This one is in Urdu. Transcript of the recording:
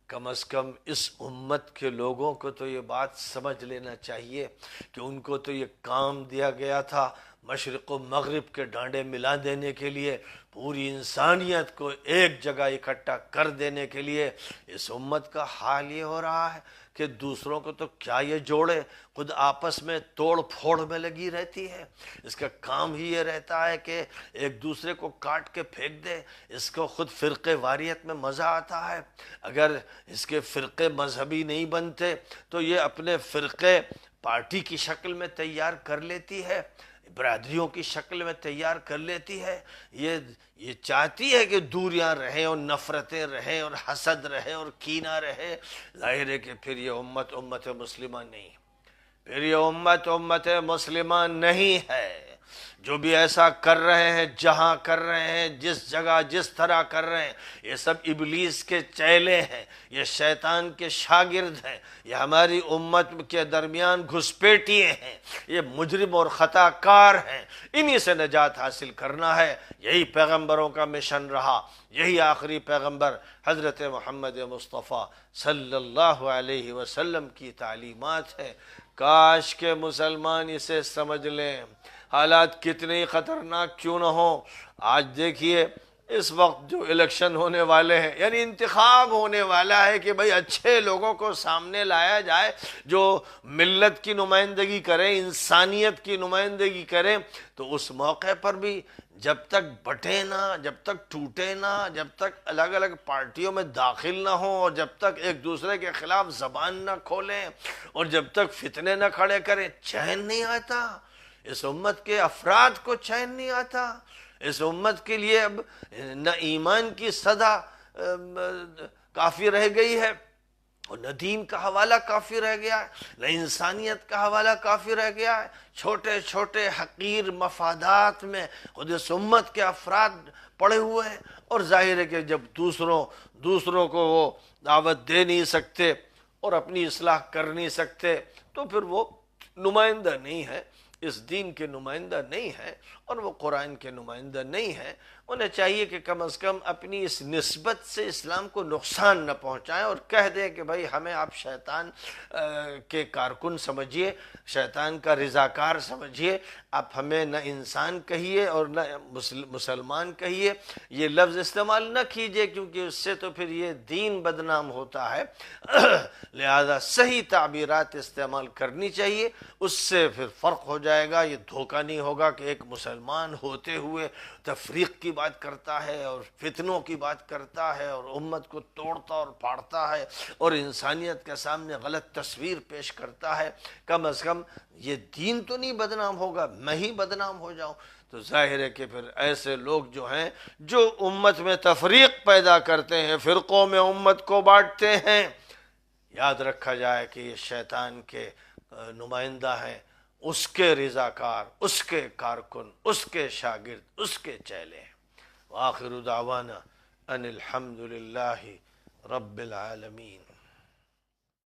کم از کم اس امت کے لوگوں کو تو یہ بات سمجھ لینا چاہیے کہ ان کو تو یہ کام دیا گیا تھا مشرق و مغرب کے ڈانڈے ملا دینے کے لیے، پوری انسانیت کو ایک جگہ اکٹھا کر دینے کے لیے۔ اس امت کا حال یہ ہو رہا ہے کہ دوسروں کو تو کیا یہ جوڑے، خود آپس میں توڑ پھوڑ میں لگی رہتی ہے۔ اس کا کام ہی یہ رہتا ہے کہ ایک دوسرے کو کاٹ کے پھینک دے۔ اس کو خود فرقے واریت میں مزہ آتا ہے۔ اگر اس کے فرقے مذہبی نہیں بنتے تو یہ اپنے فرقے پارٹی کی شکل میں تیار کر لیتی ہے، برادریوں کی شکل میں تیار کر لیتی ہے۔ یہ چاہتی ہے کہ دوریاں رہیں اور نفرتیں رہیں اور حسد رہے اور کینہ رہے۔ ظاہر ہے کہ پھر یہ امت مسلمہ نہیں، پھر یہ امت مسلمہ نہیں ہے۔ جو بھی ایسا کر رہے ہیں، جہاں کر رہے ہیں، جس جگہ جس طرح کر رہے ہیں، یہ سب ابلیس کے چیلے ہیں، یہ شیطان کے شاگرد ہیں، یہ ہماری امت کے درمیان گھسپیٹیے ہیں، یہ مجرم اور خطا کار ہیں۔ انہی سے نجات حاصل کرنا ہے۔ یہی پیغمبروں کا مشن رہا، یہی آخری پیغمبر حضرت محمد مصطفیٰ صلی اللہ علیہ وسلم کی تعلیمات ہے۔ کاش کہ مسلمان اسے سمجھ لیں، حالات کتنے ہی خطرناک کیوں نہ ہوں۔ آج دیکھیے اس وقت جو الیکشن ہونے والے ہیں، یعنی انتخاب ہونے والا ہے کہ بھئی اچھے لوگوں کو سامنے لایا جائے جو ملت کی نمائندگی کریں، انسانیت کی نمائندگی کریں، تو اس موقع پر بھی جب تک بٹے نہ، جب تک ٹوٹے نہ، جب تک الگ الگ پارٹیوں میں داخل نہ ہوں، اور جب تک ایک دوسرے کے خلاف زبان نہ کھولیں، اور جب تک فتنے نہ کھڑے کریں، چین نہیں آتا۔ اس امت کے افراد کو چین نہیں آتا۔ اس امت کے لیے اب نہ ایمان کی صدا کافی رہ گئی ہے، اور نہ دین کا حوالہ کافی رہ گیا ہے، نہ انسانیت کا حوالہ کافی رہ گیا ہے۔ چھوٹے چھوٹے حقیر مفادات میں خود اس امت کے افراد پڑے ہوئے ہیں، اور ظاہر ہے کہ جب دوسروں کو وہ دعوت دے نہیں سکتے اور اپنی اصلاح کر نہیں سکتے، تو پھر وہ نمائندہ نہیں ہے، اس دین کے نمائندہ نہیں ہے، اور وہ قرآن کے نمائندہ نہیں ہے۔ انہیں چاہیے کہ کم از کم اپنی اس نسبت سے اسلام کو نقصان نہ پہنچائیں، اور کہہ دیں کہ بھائی ہمیں آپ شیطان کے کارکن سمجھیے، شیطان کا رضاکار سمجھیے، آپ ہمیں نہ انسان کہیے اور نہ مسلمان کہیے، یہ لفظ استعمال نہ کیجئے، کیونکہ اس سے تو پھر یہ دین بدنام ہوتا ہے۔ لہذا صحیح تعبیرات استعمال کرنی چاہیے، اس سے پھر فرق ہو جائے گا۔ یہ دھوکہ نہیں ہوگا کہ ایک مسلمان ہوتے ہوئے تفریق کی بات کرتا ہے اور فتنوں کی بات کرتا ہے اور امت کو توڑتا اور پھاڑتا ہے اور انسانیت کے سامنے غلط تصویر پیش کرتا ہے۔ کم از کم یہ دین تو نہیں بدنام ہوگا، میں ہی بدنام ہو جاؤں۔ تو ظاہر ہے کہ پھر ایسے لوگ جو ہیں جو امت میں تفریق پیدا کرتے ہیں، فرقوں میں امت کو بانٹتے ہیں، یاد رکھا جائے کہ یہ شیطان کے نمائندہ ہیں، اس کے رضاکار، اس کے کارکن، اس کے شاگرد، اس کے چیلے ہیں۔ وآخر دعوانا ان الحمد للہ رب العالمین۔